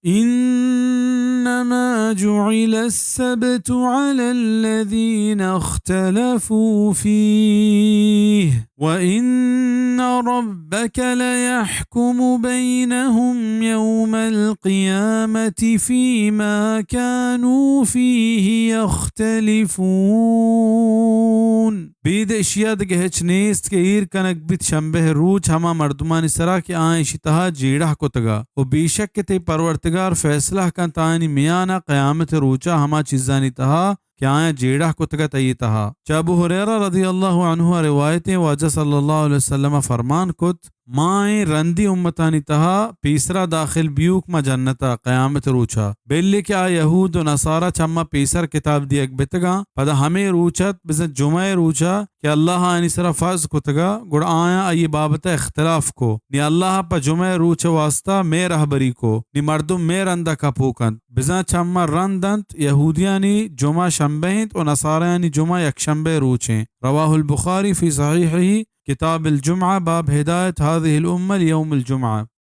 إنما جعل السبت على الذين اختلفوا فيه وإن ربك ليحكم بينهم يوم القيامة فيما كانوا فيه يختلفون. بيد اشياء دگه هچ نیست که ایر کنک بیت شنبه روچ ہما مردمان سرا کی آئیں شتہا جیڑہ کو تگا و بیشک تے پرورتگار فیصلہ کن تانی میانا قیامت روچا ہما چیزانی تہا کہ آئیں جیڑہ کو تگا تی تہا. ابو ہریرہ رضی اللہ عنہ روایتیں واجہ صلی اللہ علیہ وسلم فرمان کت مائیں رندی امتانی تہا پیسرا داخل بیوک ما جنتا قیامت روچا بیلی کیا یہود و نصارہ چما پیسر کتاب دیگ بتگا پدا ہمیں روچت بزن جمعہ روچا کہ اللہ آنی سرا فرض کو تگا گڑ آیا ای بابت اختلاف کو نی اللہ پا جمعہ روچ واسطہ میں رہبری کو نی مردم میں رندہ کپوکند بزن چما رندند یہودیانی جمعہ شنبہند و نصاریانی جمعہ یک شنبہ روچیں. رواہ البخاری فی صحیحہ کتاب الجمعہ باب ہدایت هذه الأمة ليوم الجمعة.